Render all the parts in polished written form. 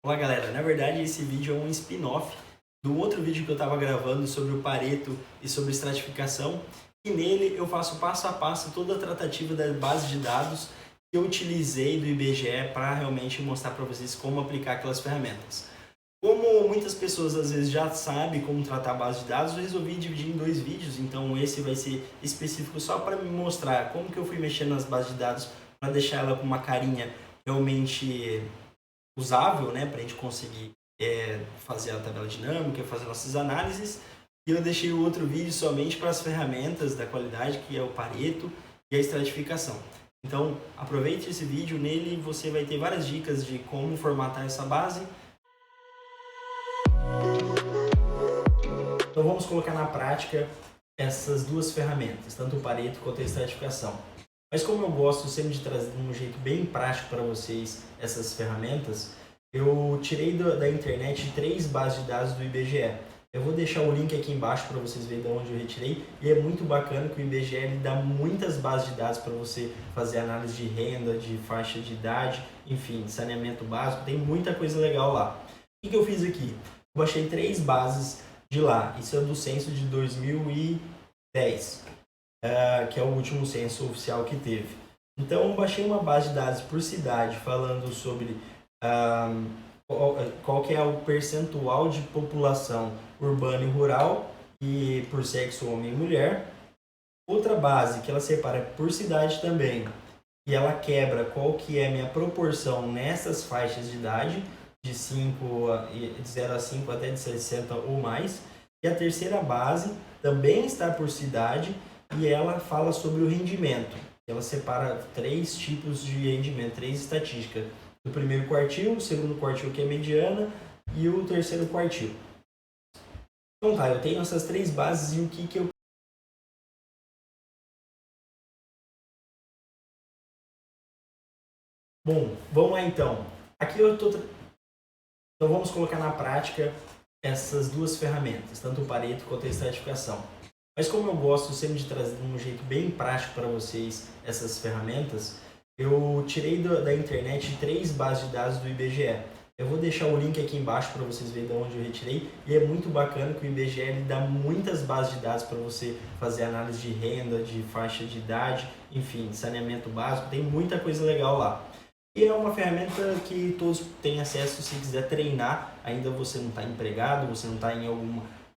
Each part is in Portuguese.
Olá galera, na verdade esse vídeo é um spin-off do outro vídeo que eu estava gravando sobre o Pareto e sobre estratificação, e nele eu faço passo a passo toda a tratativa da base de dados que eu utilizei do IBGE para realmente mostrar para vocês como aplicar aquelas ferramentas. Como muitas pessoas às vezes já sabem como tratar a base de dados, eu resolvi dividir em dois vídeos, então esse vai ser específico só para me mostrar como que eu fui mexendo nas bases de dados para deixar ela com uma carinha realmente usável, né, para a gente conseguir fazer a tabela dinâmica, fazer nossas análises. E eu deixei o outro vídeo somente para as ferramentas da qualidade, que é o Pareto e a estratificação. Então, aproveite esse vídeo, nele você vai ter várias dicas de como formatar essa base. Então, vamos colocar na prática essas duas ferramentas, tanto o Pareto quanto a estratificação. Mas como eu gosto sempre de trazer de um jeito bem prático para vocês essas ferramentas, eu tirei da internet 3 bases de dados do IBGE. Eu vou deixar o link aqui embaixo para vocês verem de onde eu retirei, e é muito bacana que o IBGE ele dá muitas bases de dados para você fazer análise de renda, de faixa de idade, enfim, saneamento básico, tem muita coisa legal lá. O que eu fiz aqui? Eu baixei 3 bases de lá, isso é do censo de 2010. Que é o último censo oficial que teve. Então, eu baixei uma base de dados por cidade falando sobre qual que é o percentual de população urbana e rural e por sexo homem e mulher. Outra base que ela separa por cidade também e ela quebra qual que é a minha proporção nessas faixas de idade de 0 a 5 até de 60 ou mais. E a terceira base também está por cidade e ela fala sobre o rendimento. Ela separa 3 tipos de rendimento, 3 estatísticas. O primeiro quartil, o segundo quartil que é mediana e o terceiro quartil. Então tá, eu tenho essas 3 bases e o que eu... Bom, vamos lá então. Aqui eu tô... Então vamos colocar na prática essas duas ferramentas, tanto o Pareto quanto a estratificação. Mas como eu gosto sempre de trazer de um jeito bem prático para vocês essas ferramentas, eu tirei da internet 3 bases de dados do IBGE. Eu vou deixar o link aqui embaixo para vocês verem de onde eu retirei, e é muito bacana que o IBGE ele dá muitas bases de dados para você fazer análise de renda, de faixa de idade, enfim, saneamento básico, tem muita coisa legal lá. E é uma ferramenta que todos têm acesso se quiser treinar, ainda você não está empregado, você não está em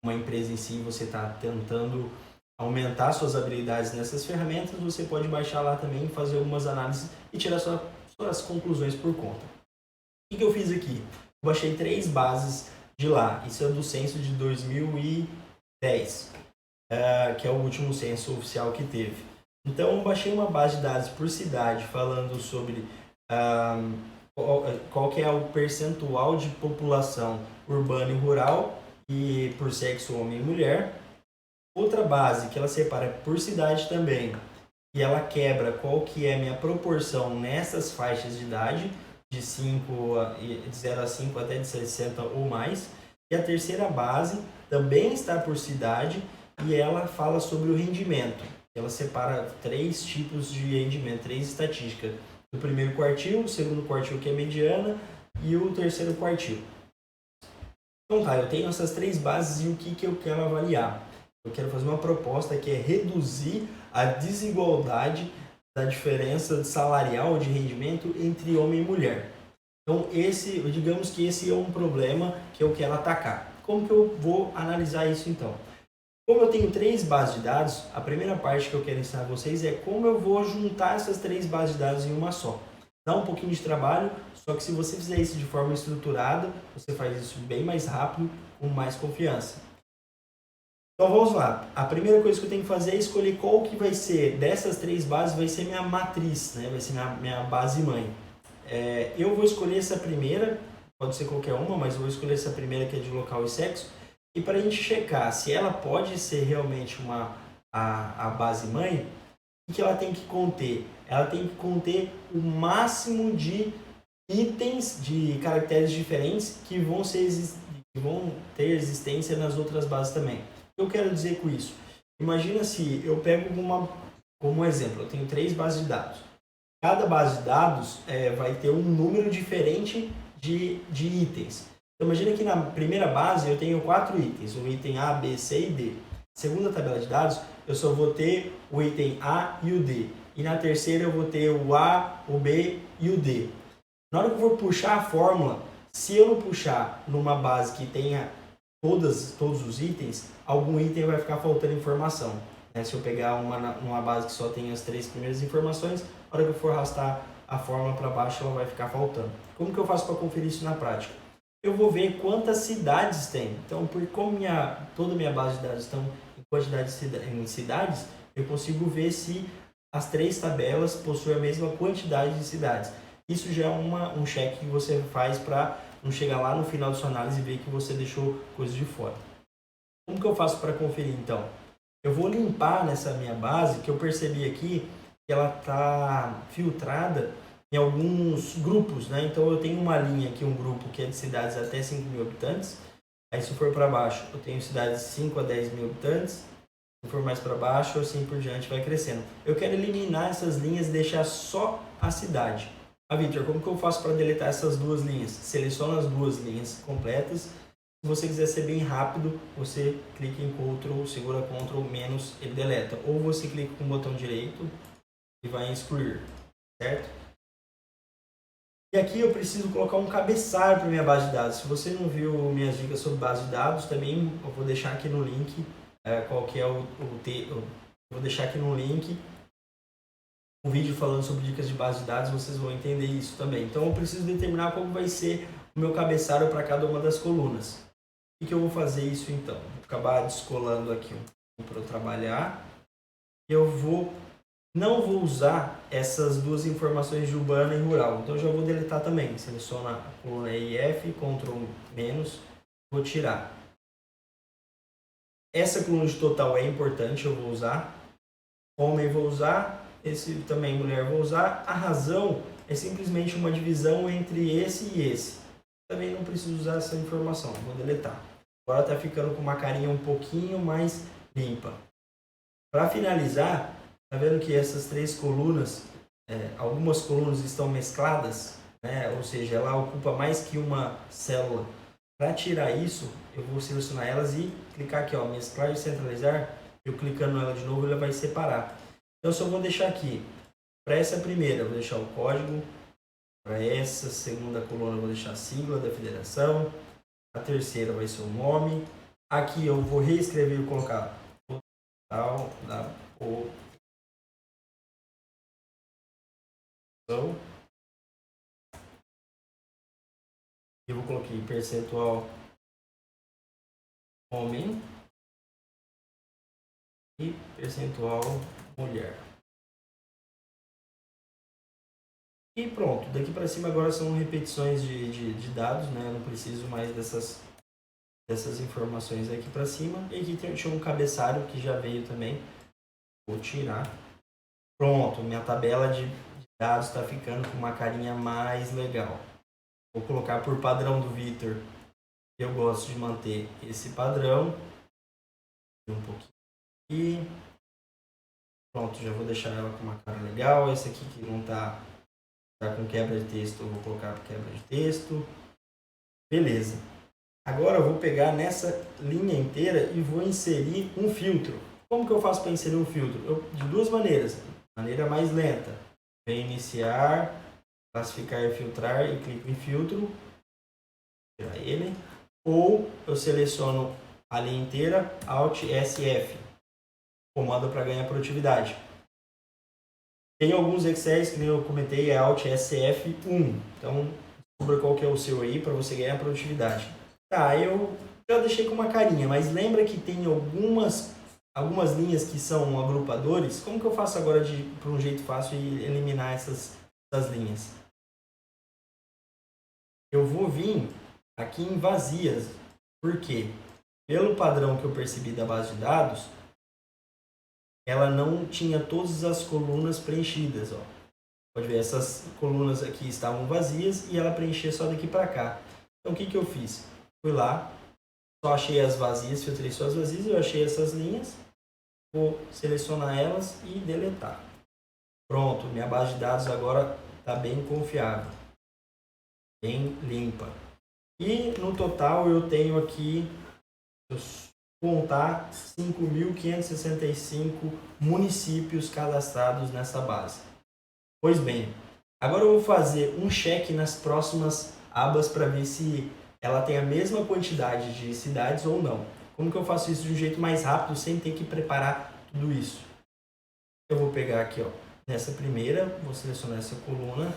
uma empresa em si, você está tentando aumentar suas habilidades nessas ferramentas, você pode baixar lá também, fazer algumas análises e tirar suas conclusões por conta. O que eu fiz aqui? Eu baixei 3 bases de lá, isso é do censo de 2010, que é o último censo oficial que teve. Então eu baixei uma base de dados por cidade falando sobre qual que é o percentual de população urbana e rural e por sexo homem e mulher. Outra base que ela separa por cidade também e ela quebra qual que é a minha proporção nessas faixas de idade de 0 a 5 até de 60 ou mais. E a terceira base também está por cidade e ela fala sobre o rendimento. Ela separa 3 tipos de rendimento, 3 estatísticas. O primeiro quartil, o segundo quartil que é mediana e o terceiro quartil. Então tá, eu tenho essas 3 bases e o que eu quero avaliar? Eu quero fazer uma proposta que é reduzir a desigualdade da diferença salarial de rendimento entre homem e mulher. Então digamos que esse é um problema que eu quero atacar. Como que eu vou analisar isso então? Como eu tenho 3 bases de dados, a primeira parte que eu quero ensinar a vocês é como eu vou juntar essas 3 bases de dados em uma só. Dá um pouquinho de trabalho, só que se você fizer isso de forma estruturada, você faz isso bem mais rápido, com mais confiança. Então vamos lá. A primeira coisa que eu tenho que fazer é escolher qual que vai ser, dessas 3 bases, vai ser minha matriz, né? Vai ser minha base mãe. Eu vou escolher essa primeira, pode ser qualquer uma, mas eu vou escolher essa primeira que é de local e sexo. E para a gente checar se ela pode ser realmente a base mãe, o que ela tem que conter? Ela tem que conter o máximo de itens, de caracteres diferentes que vão ter existência nas outras bases também. O que eu quero dizer com isso? Imagina se eu pego como exemplo, eu tenho 3 bases de dados. Cada base de dados vai ter um número diferente de itens. Então, imagina que na primeira base eu tenho 4 itens, o item A, B, C e D. Segunda tabela de dados, eu só vou ter o item A e o D. E na terceira eu vou ter o A, o B e o D. Na hora que eu for puxar a fórmula, se eu não puxar numa base que tenha todos os itens, algum item vai ficar faltando informação. Se eu pegar uma base que só tem as 3 primeiras informações, na hora que eu for arrastar a fórmula para baixo, ela vai ficar faltando. Como que eu faço para conferir isso na prática? Eu vou ver quantas cidades tem. Então, como toda a minha base de dados estão em quantidade em cidades, eu consigo ver se as 3 tabelas possuem a mesma quantidade de cidades. Isso já é um check que você faz para não chegar lá no final da sua análise e ver que você deixou coisas de fora. Como que eu faço para conferir, então? Eu vou limpar nessa minha base, que eu percebi aqui que ela está filtrada em alguns grupos, né? Então eu tenho uma linha aqui, um grupo que é de cidades até 5.000 habitantes. Aí se for para baixo, eu tenho cidades de 5 a 10 mil habitantes. Se for mais para baixo, assim por diante vai crescendo. Eu quero eliminar essas linhas e deixar só a cidade. Victor, como que eu faço para deletar essas 2 linhas? Seleciona as 2 linhas completas. Se você quiser ser bem rápido, você clica em Ctrl, segura Ctrl menos, ele deleta. Ou você clica com o botão direito e vai em excluir, certo? E aqui eu preciso colocar um cabeçalho para minha base de dados. Se você não viu minhas dicas sobre base de dados, também eu vou deixar aqui no link qual que é eu vou deixar aqui no link um vídeo falando sobre dicas de base de dados, vocês vão entender isso também. Então eu preciso determinar como vai ser o meu cabeçalho para cada uma das colunas. O que eu vou fazer isso então? Vou acabar descolando aqui para eu trabalhar. Eu não vou usar essas 2 informações de urbana e rural. Então eu já vou deletar também. Seleciono a coluna E e F, Ctrl menos, vou tirar. Essa coluna de total é importante, eu vou usar. Homem vou usar. Esse também mulher vou usar. A razão é simplesmente uma divisão entre esse e esse. Também não preciso usar essa informação, vou deletar. Agora está ficando com uma carinha um pouquinho mais limpa. Para finalizar, está vendo que essas 3 colunas, algumas colunas estão mescladas, né? Ou seja, ela ocupa mais que uma célula. Para tirar isso, eu vou selecionar elas e clicar aqui, ó, mesclar e centralizar. Eu clicando nela de novo, ela vai separar. Então, eu só vou deixar aqui, para essa primeira, eu vou deixar o código, para essa segunda coluna, eu vou deixar a sigla da federação, a terceira vai ser o nome, aqui eu vou reescrever e colocar total da população, eu vou colocar percentual homem e percentual mulher. E pronto, daqui para cima agora são repetições de dados, né? Eu não preciso mais dessas informações aqui para cima. E aqui tinha um cabeçalho que já veio também. Vou tirar. Pronto, minha tabela de dados está ficando com uma carinha mais legal. Vou colocar por padrão do Victor. Eu gosto de manter esse padrão. Um pouquinho aqui. Pronto, já vou deixar ela com uma cara legal. Esse aqui que não está com quebra de texto, eu vou colocar quebra de texto. Beleza. Agora eu vou pegar nessa linha inteira e vou inserir um filtro. Como que eu faço para inserir um filtro? De 2 maneiras. Maneira mais lenta. Vem iniciar, classificar e filtrar e clico em filtro. Tirar ele. Ou eu seleciono a linha inteira, Alt SF. Comando para ganhar produtividade. Tem alguns Excels que nem eu comentei, é Alt SF1. Então, descubra qual que é o seu aí para você ganhar produtividade. Tá, eu já deixei com uma carinha, mas lembra que tem algumas linhas que são agrupadores? Como que eu faço agora para um jeito fácil de eliminar essas linhas? Eu vou vir aqui em vazias. Por quê? Pelo padrão que eu percebi da base de dados, ela não tinha todas as colunas preenchidas, ó. Pode ver, essas colunas aqui estavam vazias e ela preenchia só daqui para cá. Então, o que eu fiz? Fui lá, só achei as vazias, filtrei só as vazias, eu achei essas linhas, vou selecionar elas e deletar. Pronto, minha base de dados agora está bem confiável. bem limpa. E no total eu tenho aqui, se eu contar, 5.565 municípios cadastrados nessa base. Pois bem, agora eu vou fazer um check nas próximas abas para ver se ela tem a mesma quantidade de cidades ou não. Como que eu faço isso de um jeito mais rápido, sem ter que preparar tudo isso? Eu vou pegar aqui, ó, nessa primeira, vou selecionar essa coluna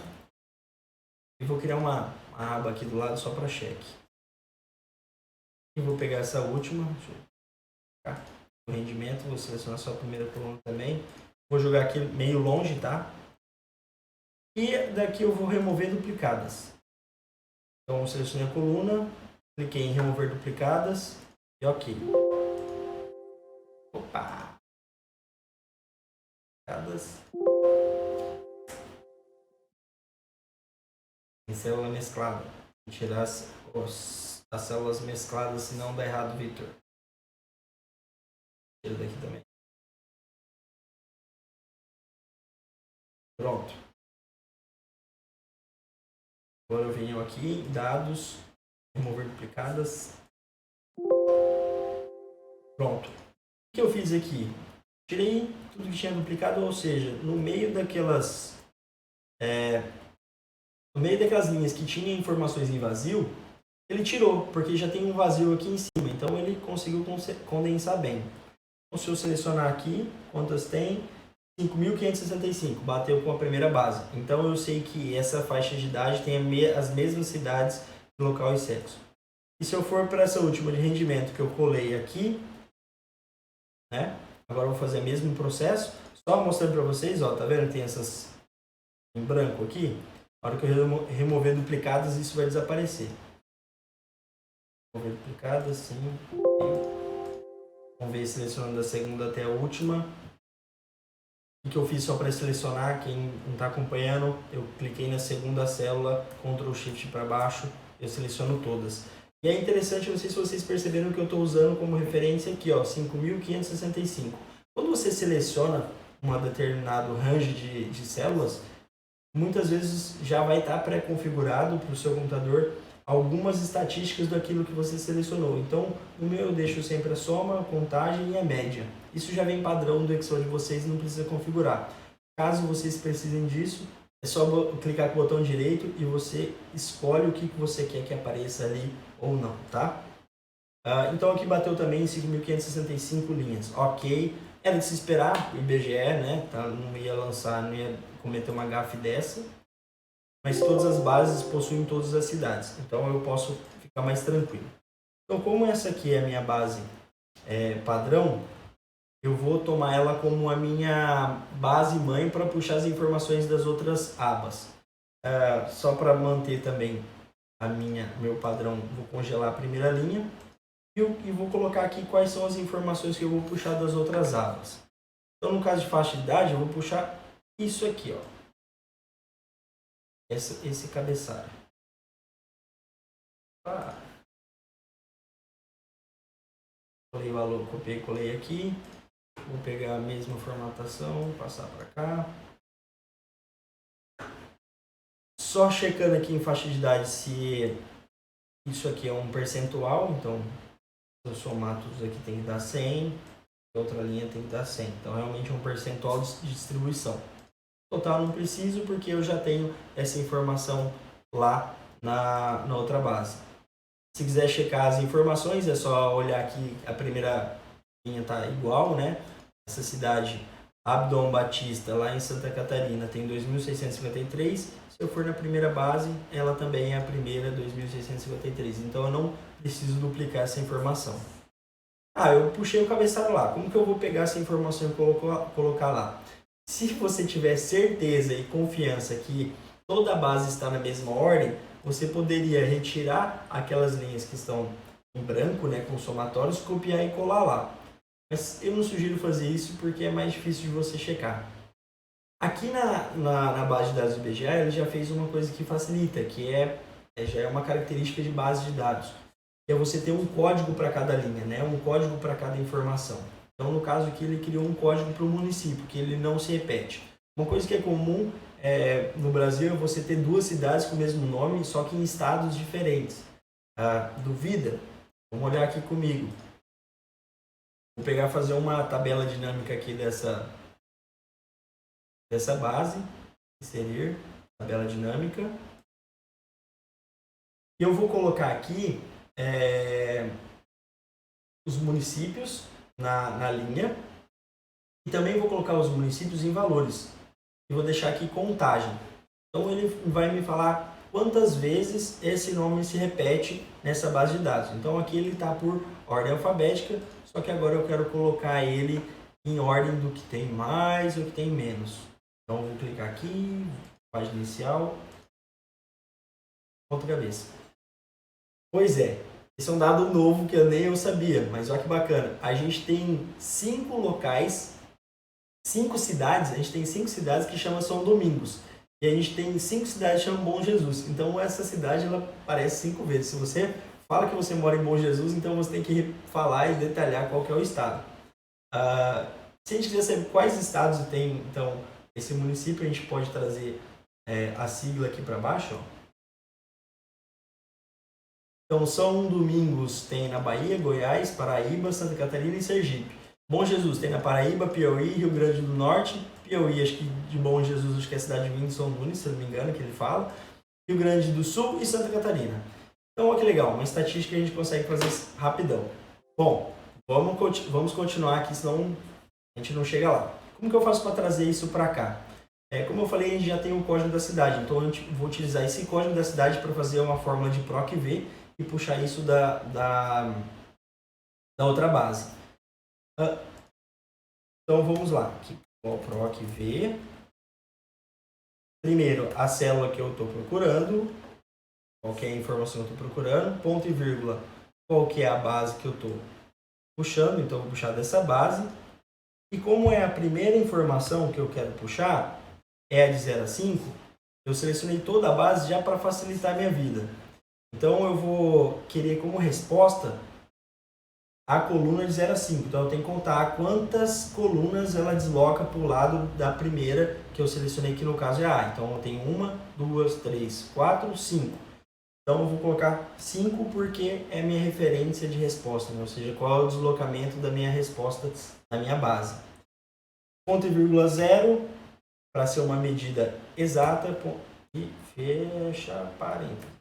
e vou criar uma aba aqui do lado só para check. E vou pegar essa última, deixa eu colocar o rendimento, vou selecionar só a primeira coluna também. Vou jogar aqui meio longe, tá? E daqui eu vou remover duplicadas. Então eu selecionei a coluna, cliquei em remover duplicadas e ok. Opa! Duplicadas. Em célula mesclada. Vou tirar as células mescladas, senão dá errado, Victor. Tira daqui também. Pronto. Agora eu venho aqui em dados, remover duplicadas. Pronto. O que eu fiz aqui? Tirei tudo que tinha duplicado, ou seja, no meio daquelas linhas que tinha informações em vazio, ele tirou, porque já tem um vazio aqui em cima, então ele conseguiu condensar bem. Então, se eu selecionar aqui, quantas tem? 5.565, bateu com a primeira base. Então eu sei que essa faixa de idade tem as mesmas cidades, local e sexo. E se eu for para essa última de rendimento que eu colei aqui, né? Agora eu vou fazer o mesmo processo, só mostrando para vocês, ó, tá vendo? Tem essas em branco aqui. Na hora que eu remover duplicadas, isso vai desaparecer. Remover duplicadas, sim. Vamos ver selecionando da segunda até a última. O que eu fiz só para selecionar, quem não está acompanhando, eu cliquei na segunda célula, Ctrl Shift para baixo, eu seleciono todas. E é interessante, não sei se vocês perceberam que eu estou usando como referência aqui, ó, 5.565. Quando você seleciona um determinado range de células, muitas vezes já vai estar pré-configurado para o seu computador algumas estatísticas daquilo que você selecionou. Então, no meu eu deixo sempre a soma, a contagem e a média. Isso já vem padrão do Excel de vocês, não precisa configurar. Caso vocês precisem disso, é só clicar com o botão direito e você escolhe o que você quer que apareça ali ou não, tá? Então aqui bateu também 5.565 linhas. Ok, era de se esperar, o IBGE, né? Tá, não ia lançar, não ia cometer uma gafe dessa. Mas todas as bases possuem todas as cidades, então eu posso ficar mais tranquilo. Então, como essa aqui é a minha base padrão, eu vou tomar ela como a minha base mãe para puxar as informações das outras abas. Só para manter também meu padrão, vou congelar a primeira linha e vou colocar aqui quais são as informações que eu vou puxar das outras abas. Então, no caso de faixa de idade, eu vou puxar isso aqui, ó. Esse cabeçalho. Colei o valor, copiei e colei aqui. Vou pegar a mesma formatação, passar para cá. Só checando aqui em faixa de idade se isso aqui é um percentual. Então, se eu somar tudo aqui tem que dar 100. A outra linha tem que dar 100. Então, realmente é um percentual de distribuição. Total não preciso porque eu já tenho essa informação lá na outra base. Se quiser checar as informações, é só olhar aqui, a primeira linha está igual, né? Essa cidade, Abdon Batista, lá em Santa Catarina, tem 2.653. Se eu for na primeira base, ela também é a primeira, 2.653. Então eu não preciso duplicar essa informação. Eu puxei o cabeçalho lá. Como que eu vou pegar essa informação e colocar lá? Se você tiver certeza e confiança que toda a base está na mesma ordem, você poderia retirar aquelas linhas que estão em branco, né, com somatórios, copiar e colar lá. Mas eu não sugiro fazer isso porque é mais difícil de você checar. Aqui na base de dados do IBGE, ele já fez uma coisa que facilita, que já é uma característica de base de dados. Que é você ter um código para cada linha, né, um código para cada informação. Então, no caso aqui, ele criou um código para o município, que ele não se repete. Uma coisa que é comum no Brasil, é você ter duas cidades com o mesmo nome, só que em estados diferentes. Duvida? Vamos olhar aqui comigo. Vou pegar e fazer uma tabela dinâmica aqui dessa base. Inserir, tabela dinâmica. E eu vou colocar aqui os municípios na linha. E também vou colocar os municípios em valores. E vou deixar aqui contagem. Então ele vai me falar quantas vezes esse nome se repete nessa base de dados. Então aqui ele está por ordem alfabética, só que agora eu quero colocar ele em ordem do que tem mais ou que tem menos. Então eu vou clicar aqui, página inicial, ponto cabeça. Pois é, esse é um dado novo que nem eu sabia, mas olha que bacana. A gente tem 5 locais, 5 cidades, a gente tem 5 cidades que chamam São Domingos. E a gente tem 5 cidades que chamam Bom Jesus. Então essa cidade ela aparece 5 vezes. Se você fala que você mora em Bom Jesus, então você tem que falar e detalhar qual que é o estado. Se a gente quiser saber quais estados tem então esse município, a gente pode trazer a sigla aqui para baixo. Ó. Então São Domingos tem na Bahia, Goiás, Paraíba, Santa Catarina e Sergipe. Bom Jesus tem na Paraíba, Piauí, Rio Grande do Norte, Piauí, acho que de Bom Jesus, acho que é a cidade de Whindersson Nunes, se eu não me engano, que ele fala, Rio Grande do Sul e Santa Catarina. Então, olha que legal, uma estatística que a gente consegue fazer rapidão. Bom, vamos continuar aqui, senão a gente não chega lá. Como que eu faço para trazer isso para cá? Como eu falei, a gente já tem o código da cidade, então eu vou utilizar esse código da cidade para fazer uma fórmula de PROC-V e puxar isso da outra base. Então vamos lá, aqui, PROC-V. Primeiro, a célula que eu estou procurando, qual que é a informação que eu estou procurando, ponto e vírgula, qual que é a base que eu estou puxando, então eu vou puxar dessa base. E como é a primeira informação que eu quero puxar, é a de 0 a 5, eu selecionei toda a base já para facilitar a minha vida. Então eu vou querer como resposta a coluna de 0 a 5. Então eu tenho que contar quantas colunas ela desloca para o lado da primeira que eu selecionei, que no caso é A. Então eu tenho 1, 2, 3, 4, 5. Então eu vou colocar 5 porque é minha referência de resposta, né? Ou seja, qual é o deslocamento da minha resposta na minha base. Ponto e vírgula 0, para ser uma medida exata, e fecha parênteses.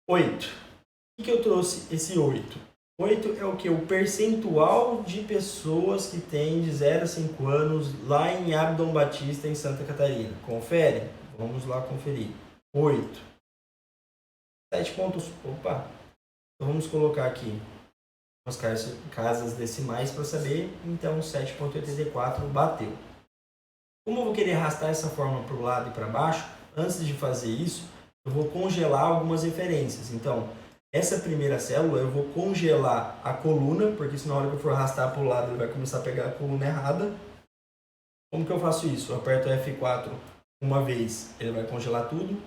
Oito. O que eu trouxe esse 8? 8 é o que? O percentual de pessoas que têm de 0 a 5 anos lá em Abdon Batista, em Santa Catarina. Confere? Vamos lá conferir. 8. 7 pontos. Opa! Então vamos colocar aqui as casas decimais para saber. Então 7,84 bateu. Como eu vou querer arrastar essa fórmula para o lado e para baixo, antes de fazer isso, eu vou congelar algumas referências. Então, essa primeira célula eu vou congelar a coluna, porque senão na hora que eu for arrastar para o lado ele vai começar a pegar a coluna errada. Como que eu faço isso? Eu aperto F4 uma vez, ele vai congelar tudo.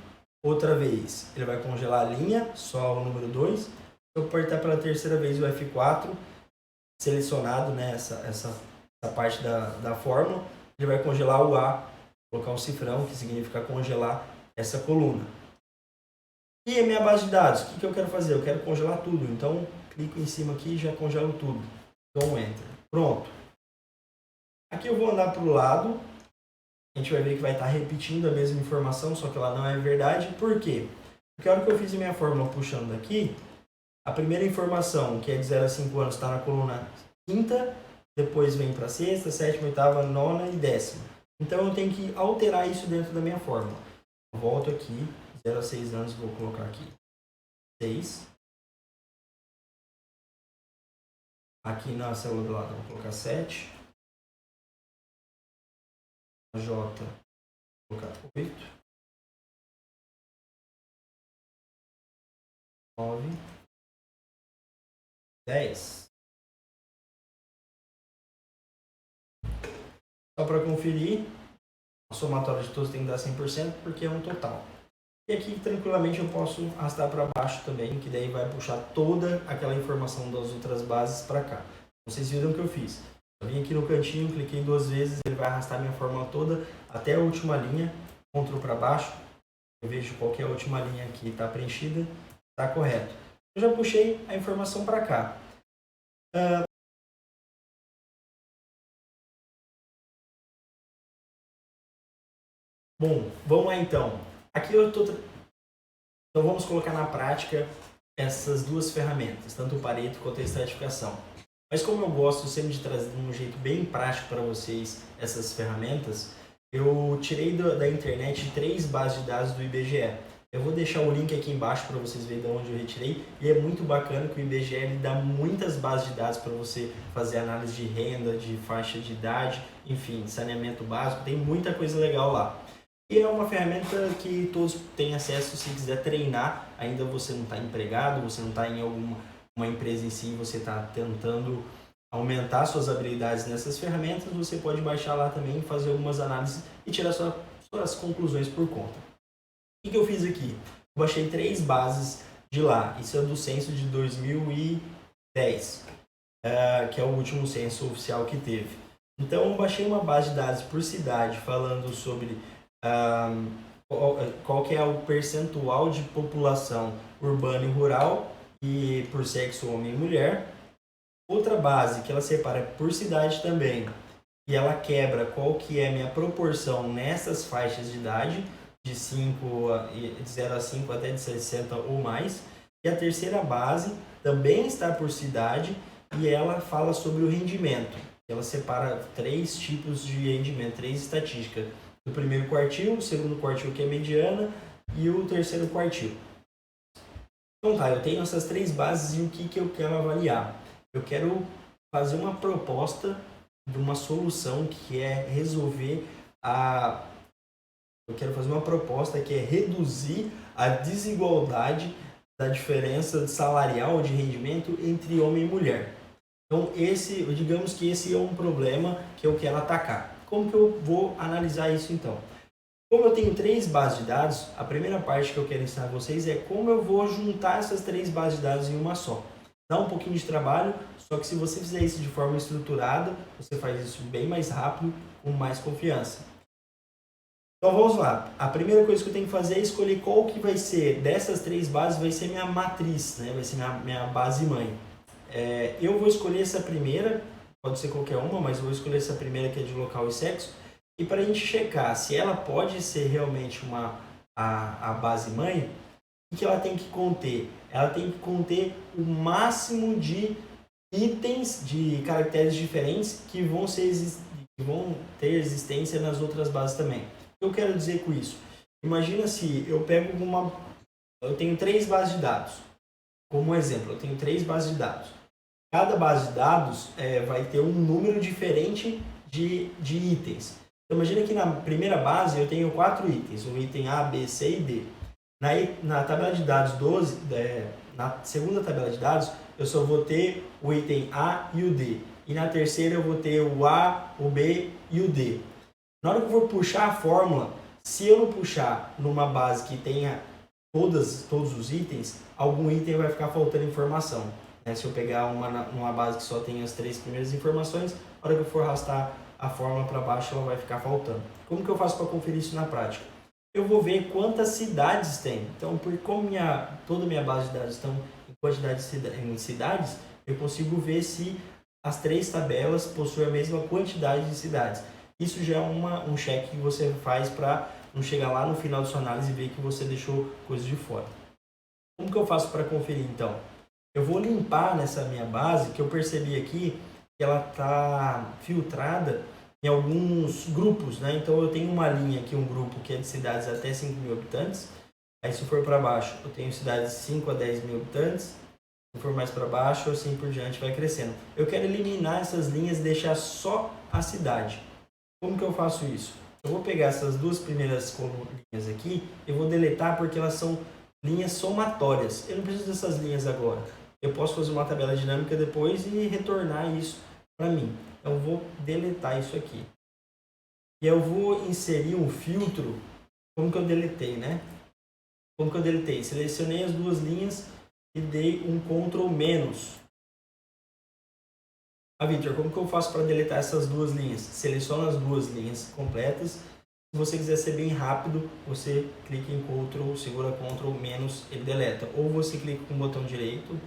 Outra vez, ele vai congelar a linha, só o número 2. Se eu apertar pela terceira vez o F4, selecionado, né, essa parte da fórmula, ele vai congelar o A, colocar um cifrão, que significa congelar essa coluna. E a minha base de dados, o que eu quero fazer? Eu quero congelar tudo, então clico em cima aqui e já congelo tudo. Dou um Enter. Pronto. Aqui eu vou andar para o lado, a gente vai ver que vai estar repetindo a mesma informação, só que ela não é verdade. Por quê? Porque a hora que eu fiz a minha fórmula puxando daqui, a primeira informação, que é de 0 a 5 anos, está na coluna quinta, depois vem para sexta, sétima, oitava, nona e décima. Então eu tenho que alterar isso dentro da minha fórmula. Eu volto aqui. 0 a 6 anos, vou colocar aqui 6. Aqui na célula do lado, vou colocar 7. A J, vou colocar 8. 9. 10. Só para conferir, a somatória de todos tem que dar 100%, porque é um total. E aqui, tranquilamente, eu posso arrastar para baixo também, que daí vai puxar toda aquela informação das outras bases para cá. Vocês viram o que eu fiz. Eu vim aqui no cantinho, cliquei 2 vezes, ele vai arrastar minha fórmula toda até a última linha, Ctrl para baixo. Eu vejo qual que é a última linha que está preenchida, está correto. Eu já puxei a informação para cá. Bom, vamos lá então. Aqui eu estou... Então vamos colocar na prática essas duas ferramentas, tanto o Pareto quanto a estratificação. Mas como eu gosto sempre de trazer de um jeito bem prático para vocês essas ferramentas, eu tirei da internet 3 bases de dados do IBGE. Eu vou deixar o link aqui embaixo para vocês verem de onde eu retirei. E é muito bacana que o IBGE ele dá muitas bases de dados para você fazer análise de renda, de faixa de idade, enfim, saneamento básico. Tem muita coisa legal lá. E é uma ferramenta que todos têm acesso se quiser treinar. Ainda você não está empregado, você não está em uma empresa em si, você está tentando aumentar suas habilidades nessas ferramentas, você pode baixar lá também, fazer algumas análises e tirar suas conclusões por conta. O que eu fiz aqui? Eu baixei 3 bases de lá. Isso é do censo de 2010, que é o último censo oficial que teve. Então, eu baixei uma base de dados por cidade, falando sobre qual que é o percentual de população urbana e rural, e por sexo, homem e mulher. Outra base que ela separa por cidade também, e ela quebra qual que é a minha proporção nessas faixas de idade, de 0 a 5 até de 60 ou mais. E a terceira base também está por cidade e ela fala sobre o rendimento. Ela separa 3 tipos de rendimento, 3 estatísticas. O primeiro quartil, o segundo quartil que é mediana e o terceiro quartil. Então tá, eu tenho essas 3 bases e o que eu quero avaliar? Eu quero fazer uma proposta de uma solução que é resolver Eu quero fazer uma proposta que é reduzir a desigualdade da diferença salarial de rendimento entre homem e mulher. Então, digamos que esse é um problema que eu quero atacar. Como que eu vou analisar isso então? Como eu tenho 3 bases de dados, a primeira parte que eu quero ensinar a vocês é como eu vou juntar essas 3 bases de dados em uma só. Dá um pouquinho de trabalho, só que se você fizer isso de forma estruturada, você faz isso bem mais rápido, com mais confiança. Então vamos lá. A primeira coisa que eu tenho que fazer é escolher qual que vai ser, dessas 3 bases, vai ser minha matriz, né? Vai ser minha base mãe. Eu vou escolher essa primeira, pode ser qualquer uma, mas eu vou escolher essa primeira que é de local e sexo. E para a gente checar se ela pode ser realmente a base mãe, o que ela tem que conter? Ela tem que conter o máximo de itens, de caracteres diferentes que vão ter existência nas outras bases também. O que eu quero dizer com isso? Imagina se eu eu tenho 3 bases de dados. Como exemplo, eu tenho 3 bases de dados. Cada base de dados vai ter um número diferente de itens. Então, imagina que na primeira base eu tenho 4 itens, o item A, B, C e D. Na tabela de dados 12, na segunda tabela de dados, eu só vou ter o item A e o D. E na terceira eu vou ter o A, o B e o D. Na hora que eu for puxar a fórmula, se eu não puxar numa base que tenha todos os itens, algum item vai ficar faltando informação. Se eu pegar uma base que só tem as 3 primeiras informações, na hora que eu for arrastar a fórmula para baixo, ela vai ficar faltando. Como que eu faço para conferir isso na prática? Eu vou ver quantas cidades tem. Então, como toda a minha base de dados estão em quantidade em cidades, eu consigo ver se as 3 tabelas possuem a mesma quantidade de cidades. Isso já é um check que você faz para não chegar lá no final da sua análise e ver que você deixou coisas de fora. Como que eu faço para conferir então? Eu vou limpar nessa minha base, que eu percebi aqui que ela está filtrada em alguns grupos, né? Então eu tenho uma linha aqui, um grupo que é de cidades até 5 mil habitantes. Aí se for para baixo, eu tenho cidades de 5 a 10 mil habitantes. Se for mais para baixo, assim por diante, vai crescendo. Eu quero eliminar essas linhas e deixar só a cidade. Como que eu faço isso? Eu vou pegar essas 2 primeiras linhas aqui e vou deletar porque elas são linhas somatórias. Eu não preciso dessas linhas agora. Eu posso fazer uma tabela dinâmica depois e retornar isso para mim. Então, eu vou deletar isso aqui. E eu vou inserir um filtro. Como que eu deletei, né? Como que eu deletei? Selecionei as 2 linhas e dei um Ctrl-. Vitor, como que eu faço para deletar essas duas linhas? Seleciona as duas linhas completas. Se você quiser ser bem rápido, você clica em Ctrl, segura Ctrl menos, ele deleta. Ou você clica com o botão direito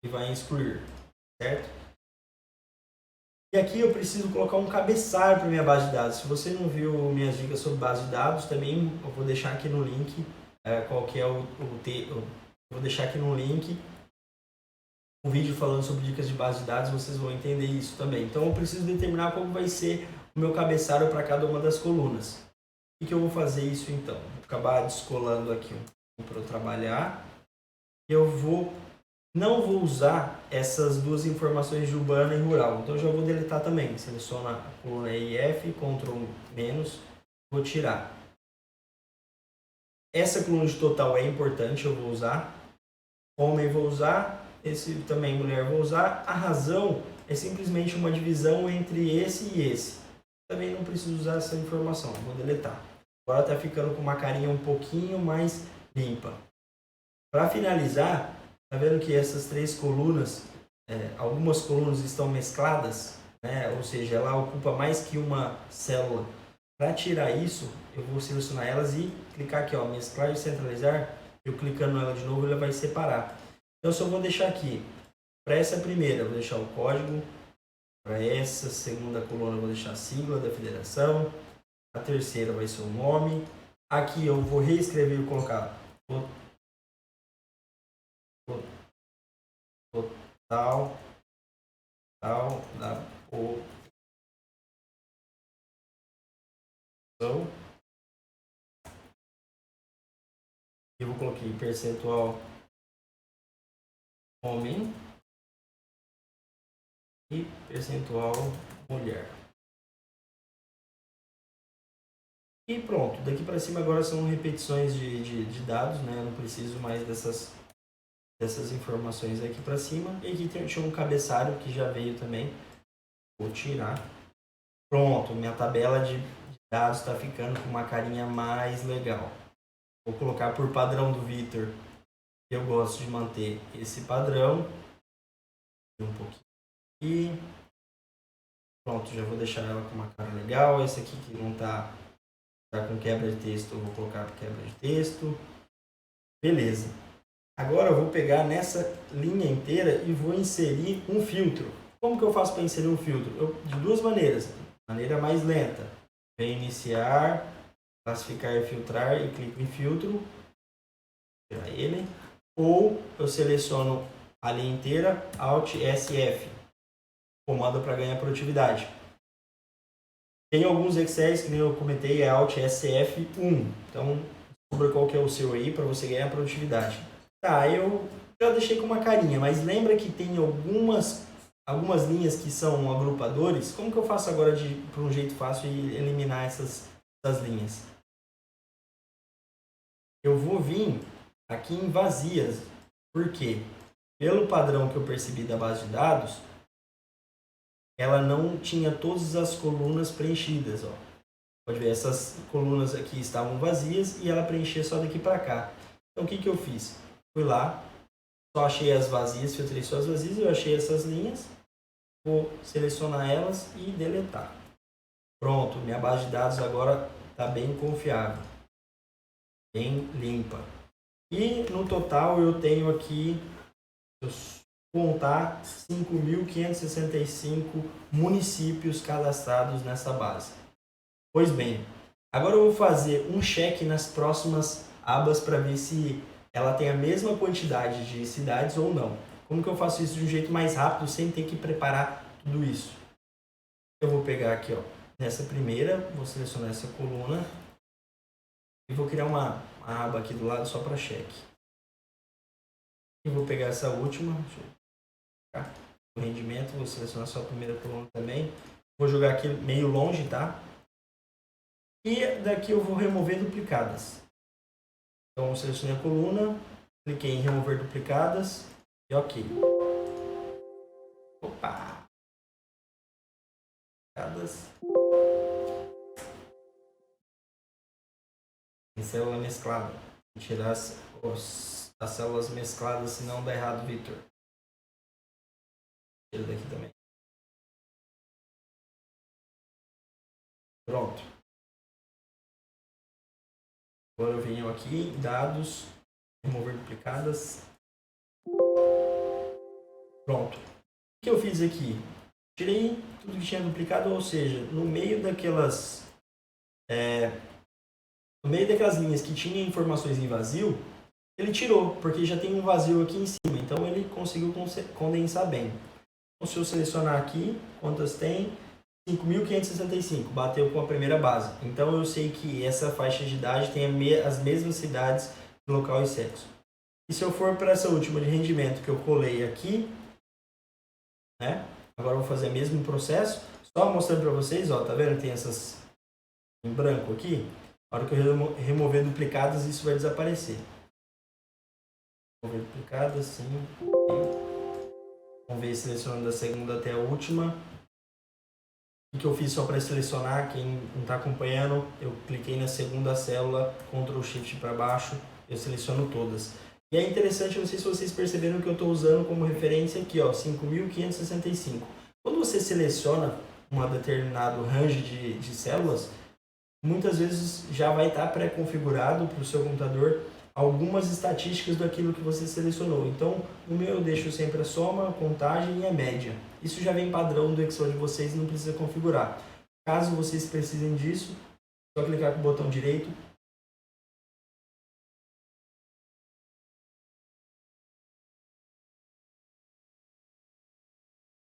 e vai em excluir, certo? E aqui eu preciso colocar um cabeçalho para minha base de dados. Se você não viu minhas dicas sobre base de dados, também eu vou deixar aqui no link qual que é eu vou deixar aqui no link um vídeo falando sobre dicas de base de dados, vocês vão entender isso também. Então eu preciso determinar como vai ser o meu cabeçalho para cada uma das colunas. O que eu vou fazer isso então? Vou acabar descolando aqui para eu trabalhar. Eu não vou usar essas duas informações de urbana e rural. Então eu já vou deletar também. Seleciona a coluna EIF, Ctrl menos, vou tirar. Essa coluna de total é importante, eu vou usar. Homem vou usar, esse também mulher vou usar. A razão é simplesmente uma divisão entre esse e esse. Também não preciso usar essa informação, vou deletar. Agora está ficando com uma carinha um pouquinho mais limpa. Para finalizar, tá vendo que essas três colunas, algumas colunas estão mescladas, né? Ou seja, ela ocupa mais que uma célula. Para tirar isso, eu vou selecionar elas e clicar aqui, ó, mesclar e centralizar. Eu clicando nela de novo, ela vai separar. Então, eu só vou deixar aqui. Para essa primeira, eu vou deixar o código. Para essa segunda coluna, eu vou deixar a sigla da federação. A terceira vai ser o nome. Aqui eu vou reescrever e colocar total da população. Eu vou colocar percentual homem e percentual mulher. E pronto, daqui para cima agora são repetições de dados, né? Eu não preciso mais dessas informações aqui para cima. E aqui tinha um cabeçalho que já veio também. Vou tirar. Pronto, minha tabela de dados está ficando com uma carinha mais legal. Vou colocar por padrão do Vitor. Eu gosto de manter esse padrão. Um pouquinho aqui. Pronto, já vou deixar ela com uma cara legal. Esse aqui que não tá com quebra de texto, eu vou colocar quebra de texto. Beleza. Agora eu vou pegar nessa linha inteira e vou inserir um filtro. Como que eu faço para inserir um filtro? De duas maneiras. Maneira mais lenta. Vem iniciar, classificar e filtrar e clico em filtro. Tirar ele. Ou eu seleciono a linha inteira, Alt SF. Comando para ganhar produtividade. Tem alguns Excels que nem eu comentei, é Alt SF1. Então, descubra qual que é o seu aí para você ganhar produtividade. Tá, eu já deixei com uma carinha, mas lembra que tem algumas linhas que são agrupadores? Como que eu faço agora para um jeito fácil de eliminar essas linhas? Eu vou vir aqui em vazias. Por quê? Pelo padrão que eu percebi da base de dados, ela não tinha todas as colunas preenchidas, ó. Pode ver, essas colunas aqui estavam vazias e ela preenchia só daqui para cá. Então, o que eu fiz? Fui lá, só achei as vazias, filtrei só as vazias, eu achei essas linhas, vou selecionar elas e deletar. Pronto, minha base de dados agora está bem confiável, bem limpa. E no total eu tenho aqui, contar 5.565 municípios cadastrados nessa base. Pois bem, agora eu vou fazer um check nas próximas abas para ver se ela tem a mesma quantidade de cidades ou não. Como que eu faço isso de um jeito mais rápido sem ter que preparar tudo isso? Eu vou pegar aqui, ó, nessa primeira, vou selecionar essa coluna e vou criar uma aba aqui do lado só para check. E vou pegar essa última, o rendimento, vou selecionar só a primeira coluna também. Vou jogar aqui meio longe, tá? E daqui eu vou remover duplicadas. Então, eu selecionei a coluna, cliquei em remover duplicadas e ok. Opa! Duplicadas. Em célula mesclada. Vou tirar as células mescladas, senão dá errado, Vitor. Tira daqui também. Pronto. Agora eu venho aqui, dados, remover duplicadas. Pronto. O que eu fiz aqui? Tirei tudo que tinha duplicado, ou seja, no meio daquelas linhas que tinha informações em vazio, ele tirou, porque já tem um vazio aqui em cima, então ele conseguiu condensar bem. Então, se eu selecionar aqui, quantas tem? 5.565, bateu com a primeira base. Então eu sei que essa faixa de idade tem as mesmas cidades, local e sexo. E se eu for para essa última de rendimento que eu colei aqui, né? Agora eu vou fazer o mesmo processo, só mostrando para vocês, ó, tá vendo? Tem essas em branco aqui. Na hora que eu remover duplicadas, isso vai desaparecer. Remover duplicadas, sim. Vamos ver selecionando da segunda até a última. O que eu fiz só para selecionar, quem não está acompanhando, eu cliquei na segunda célula, Ctrl Shift para baixo, eu seleciono todas. E é interessante, não sei se vocês perceberam que eu estou usando como referência aqui, ó, 5.565. Quando você seleciona um determinado range de células, muitas vezes já vai estar pré-configurado para o seu computador algumas estatísticas daquilo que você selecionou. Então, no meu eu deixo sempre a soma, a contagem e a média. Isso já vem padrão do Excel de vocês e não precisa configurar. Caso vocês precisem disso, é só clicar com o botão direito.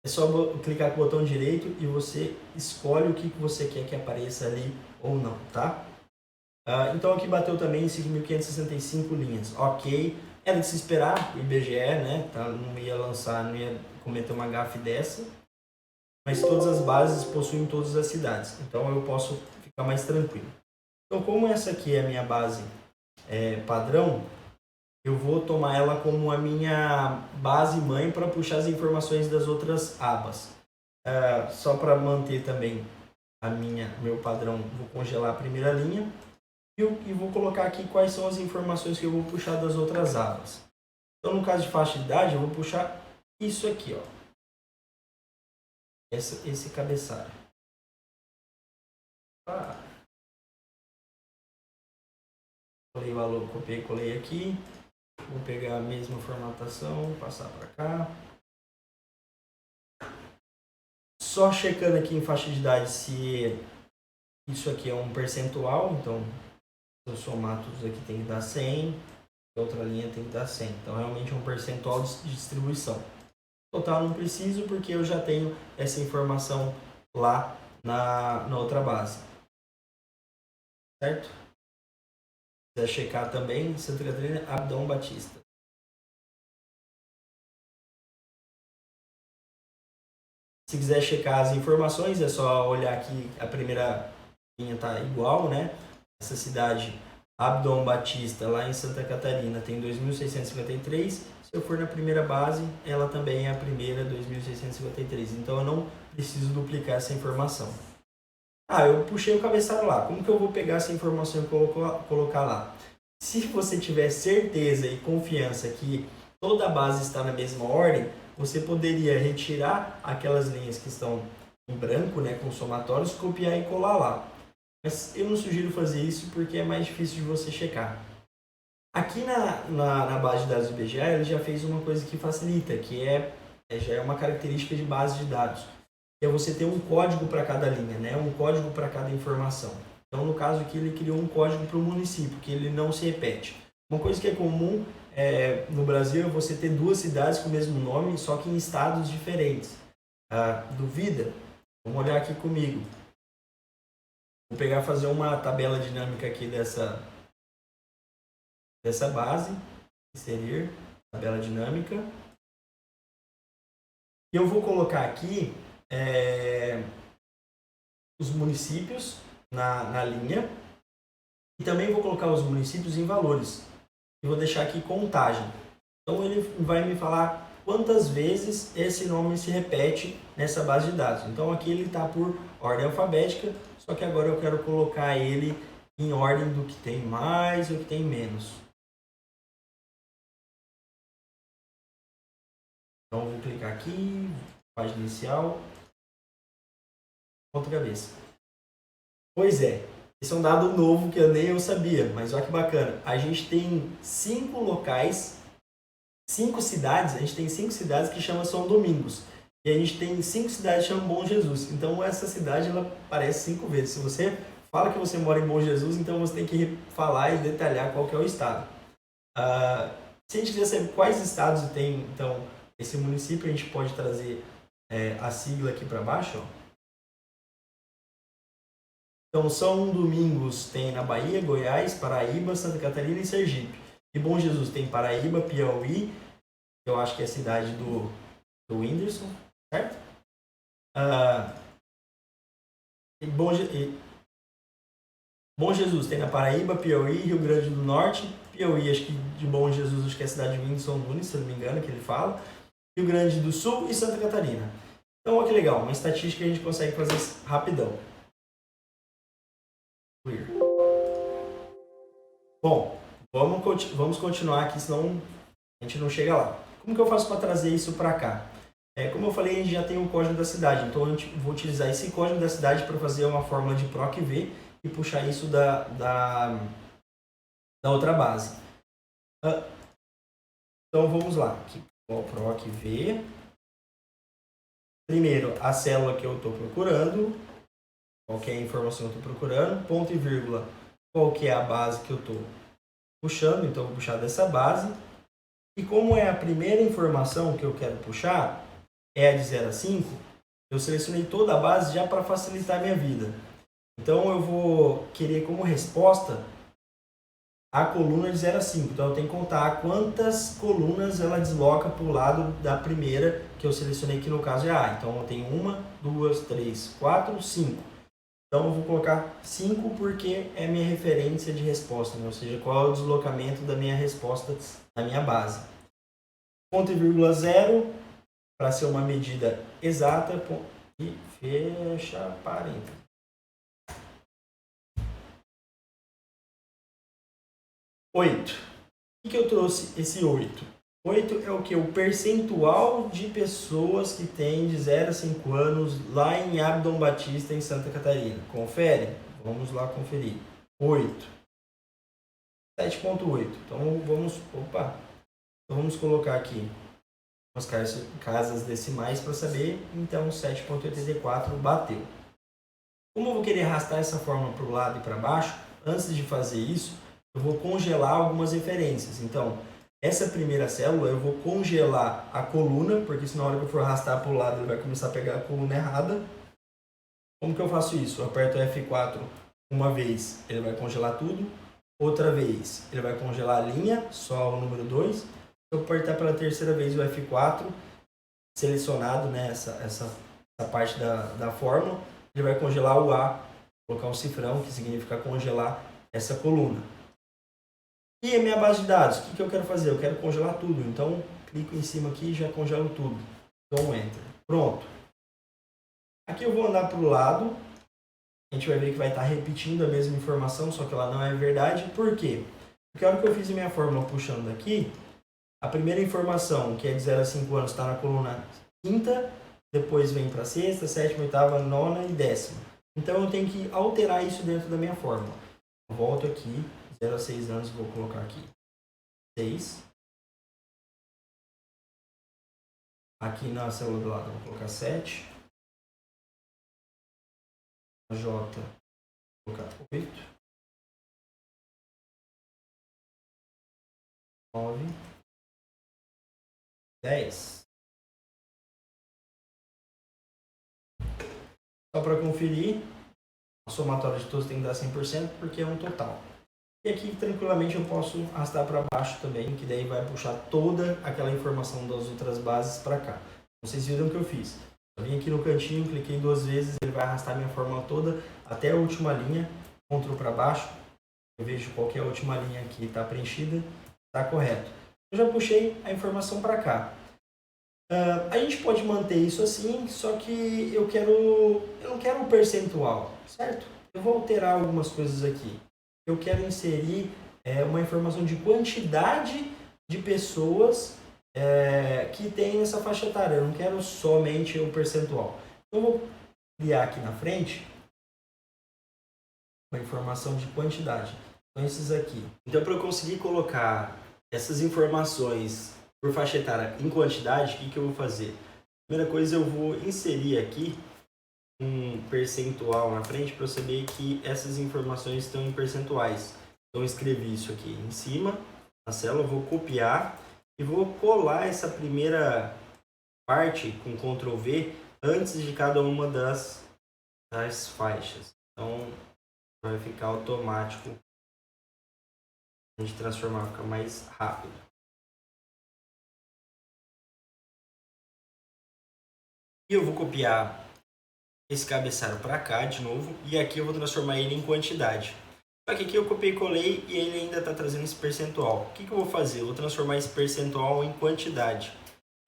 É só clicar com o botão direito e você escolhe o que você quer que apareça ali ou não, tá? Então aqui bateu também 5.565 linhas. Ok, era de se esperar, o IBGE, né? Tá, não ia lançar, não ia cometer uma gafe dessa. Mas todas as bases possuem todas as cidades, então eu posso ficar mais tranquilo. Então, como essa aqui é a minha base padrão, eu vou tomar ela como a minha base mãe para puxar as informações das outras abas. Só para manter também meu padrão, vou congelar a primeira linha e vou colocar aqui quais são as informações que eu vou puxar das outras abas. Então, no caso de faixa de idade, eu vou puxar isso aqui, ó. Esse cabeçalho. Colei o valor, copiei e colei aqui. Vou pegar a mesma formatação, passar para cá. Só checando aqui em faixa de idade se isso aqui é um percentual. Então, se eu somar tudo aqui tem que dar 100. A outra linha tem que dar 100. Então, realmente é um percentual de distribuição. Total não preciso porque eu já tenho essa informação lá na outra base. Certo? Se quiser checar também, Santa Catarina, Abdão Batista. Se quiser checar as informações, é só olhar aqui, a primeira linha está igual, né? Essa cidade, Abdon Batista, lá em Santa Catarina, tem 2.653. Se eu for na primeira base, ela também é a primeira, 2.653. Então eu não preciso duplicar essa informação. Eu puxei o cabeçalho lá. Como que eu vou pegar essa informação e colocar lá? Se você tiver certeza e confiança que toda a base está na mesma ordem, você poderia retirar aquelas linhas que estão em branco, né, com somatórios, copiar e colar lá. Mas eu não sugiro fazer isso porque é mais difícil de você checar. Aqui na base de dados do IBGE, ele já fez uma coisa que facilita, que já é uma característica de base de dados. Que é você ter um código para cada linha, né, um código para cada informação. Então, no caso aqui, ele criou um código para o município, que ele não se repete. Uma coisa que é comum no Brasil é você ter duas cidades com o mesmo nome, só que em estados diferentes. Duvida? Vamos olhar aqui comigo. Vou pegar e fazer uma tabela dinâmica aqui dessa base. Inserir, tabela dinâmica. E eu vou colocar aqui os municípios na linha. E também vou colocar os municípios em valores. E vou deixar aqui contagem. Então ele vai me falar quantas vezes esse nome se repete nessa base de dados. Então aqui ele está por ordem alfabética, só que agora eu quero colocar ele em ordem do que tem mais e o que tem menos. Então eu vou clicar aqui, página inicial, ponta cabeça. Pois é, esse é um dado novo que nem eu sabia, mas olha que bacana. A gente tem 5 locais, 5 cidades, a gente tem 5 cidades que chamam São Domingos. E a gente tem 5 cidades que chamam Bom Jesus. Então essa cidade ela aparece 5 vezes. Se você fala que você mora em Bom Jesus, então você tem que falar e detalhar qual que é o estado. Se a gente quiser saber quais estados tem então esse município, a gente pode trazer a sigla aqui para baixo. Ó. Então, São Domingos tem na Bahia, Goiás, Paraíba, Santa Catarina e Sergipe. E Bom Jesus tem Paraíba, Piauí, que eu acho que é a cidade do Whindersson, certo? E Bom Jesus tem na Paraíba, Piauí, Rio Grande do Norte. Piauí, acho que de Bom Jesus, acho que é a cidade de Whindersson Nunes, se eu não me engano, que ele fala. Rio Grande do Sul e Santa Catarina. Então, olha que legal, uma estatística que a gente consegue fazer rapidão. Bom, vamos continuar aqui, senão a gente não chega lá. Como que eu faço para trazer isso para cá? Como eu falei, a gente já tem o código da cidade, então eu vou utilizar esse código da cidade para fazer uma fórmula de PROC-V e puxar isso da outra base. Então vamos lá, aqui, o PROC-V. Primeiro, a célula que eu estou procurando, qual que é a informação que eu estou procurando, ponto e vírgula, qual que é a base que eu estou puxando, então eu vou puxar dessa base. E como é a primeira informação que eu quero puxar, é a de 0 a 5, eu selecionei toda a base já para facilitar a minha vida. Então eu vou querer como resposta a coluna de 0 a 5. Então eu tenho que contar quantas colunas ela desloca para o lado da primeira que eu selecionei, que no caso é A. Então eu tenho 1, 2, 3, 4, 5. Então eu vou colocar 5 porque é minha referência de resposta, né? Ou seja, qual é o deslocamento da minha resposta na minha base. Ponto e vírgula 0, para ser uma medida exata, e fecha parênteses. Oito. O que eu trouxe esse 8? 8 é o que? O percentual de pessoas que têm de 0 a 5 anos lá em Abdon Batista, em Santa Catarina. Confere? Vamos lá conferir. 8. 7.8. Então vamos colocar aqui as casas decimais para saber. Então 7.84 bateu. Como eu vou querer arrastar essa fórmula para o lado e para baixo, antes de fazer isso, eu vou congelar algumas referências. Então, essa primeira célula eu vou congelar a coluna, porque se na hora que eu for arrastar para o lado ele vai começar a pegar a coluna errada. Como que eu faço isso? Eu aperto F4 uma vez, ele vai congelar tudo. Outra vez, ele vai congelar a linha, só o número 2. Se eu apertar pela terceira vez o F4, selecionado, né, essa parte da fórmula, ele vai congelar o A, colocar um cifrão, que significa congelar essa coluna. E a minha base de dados, o que eu quero fazer? Eu quero congelar tudo, então clico em cima aqui e já congelo tudo. Então Enter. Pronto. Aqui eu vou andar para o lado, a gente vai ver que vai estar repetindo a mesma informação, só que ela não é verdade. Por quê? Porque a hora que eu fiz a minha fórmula puxando daqui, a primeira informação, que é de 0 a 5 anos, está na coluna quinta, depois vem para sexta, sétima, oitava, nona e décima. Então eu tenho que alterar isso dentro da minha fórmula. Eu volto aqui, 0 a 6 anos, vou colocar aqui 6. Aqui na célula do lado, vou colocar 7. A J, vou colocar 8. 9. 10. Só para conferir, a somatória de todos tem que dar 100%, porque é um total. E aqui, tranquilamente, eu posso arrastar para baixo também, que daí vai puxar toda aquela informação das outras bases para cá. Vocês viram o que eu fiz. Eu vim aqui no cantinho, cliquei 2 vezes, ele vai arrastar minha fórmula toda até a última linha, Ctrl para baixo. Eu vejo qual que é a última linha que está preenchida, está correto. Eu já puxei a informação para cá. A gente pode manter isso assim, só que eu não quero um percentual, certo? Eu vou alterar algumas coisas aqui. Eu quero inserir uma informação de quantidade de pessoas que tem essa faixa etária. Eu não quero somente um percentual. Então, eu vou criar aqui na frente uma informação de quantidade. Então, esses aqui. Então, para eu conseguir colocar essas informações por faixa etária em quantidade, o que eu vou fazer? Primeira coisa, eu vou inserir aqui um percentual na frente para eu saber que essas informações estão em percentuais. Então, eu escrevi isso aqui em cima, na célula, vou copiar e vou colar essa primeira parte com Ctrl V antes de cada uma das faixas. Então, vai ficar automático. A gente transformar, fica mais rápido. E eu vou copiar esse cabeçalho para cá de novo. E aqui eu vou transformar ele em quantidade. Só que aqui eu copiei e colei e ele ainda está trazendo esse percentual. O que eu vou fazer? Eu vou transformar esse percentual em quantidade.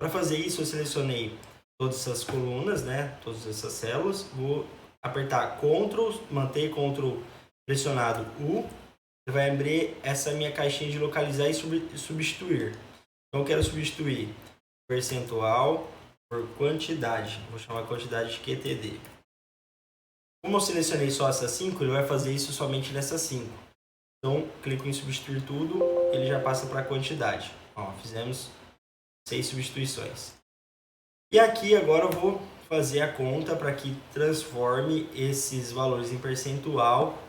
Para fazer isso, eu selecionei todas essas colunas, né? Todas essas células. Vou apertar Ctrl, manter Ctrl pressionado U. Vai abrir essa minha caixinha de localizar e substituir. Então eu quero substituir percentual por quantidade. Vou chamar a quantidade de QTD. Como eu selecionei só essas 5, ele vai fazer isso somente nessas 5. Então, clico em substituir tudo, ele já passa para a quantidade. Ó, fizemos 6 substituições. E aqui agora eu vou fazer a conta para que transforme esses valores em percentual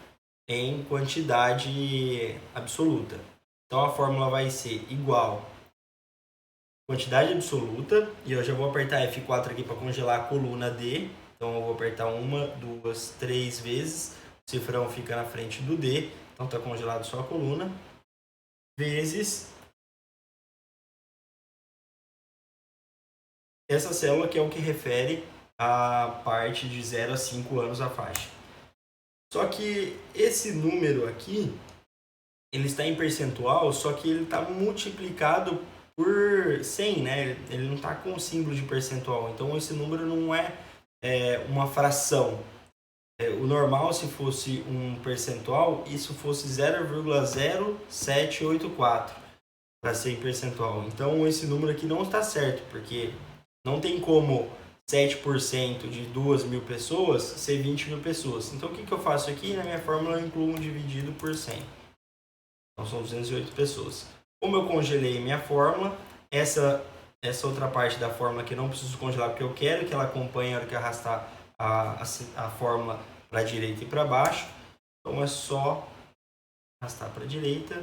em quantidade absoluta. Então a fórmula vai ser igual quantidade absoluta, e eu já vou apertar F4 aqui para congelar a coluna D. Então eu vou apertar 1, 2, 3 vezes, o cifrão fica na frente do D, então está congelado só a coluna, vezes essa célula que é o que refere a parte de 0 a 5 anos a faixa. Só que esse número aqui, ele está em percentual, só que ele está multiplicado por 100, né? Ele não está com símbolo de percentual. Então, esse número não é uma fração. O normal, se fosse um percentual, isso fosse 0,0784 para ser em percentual. Então, esse número aqui não está certo, porque não tem como 7% de 2.000 pessoas ser 20.000 pessoas. Então, o que eu faço aqui? Na minha fórmula, eu incluo 1 dividido por 100. Então, são 208 pessoas. Como eu congelei minha fórmula, essa outra parte da fórmula que eu não preciso congelar, porque eu quero que ela acompanhe a hora que eu arrastar a fórmula para a direita e para baixo. Então, é só arrastar para a direita.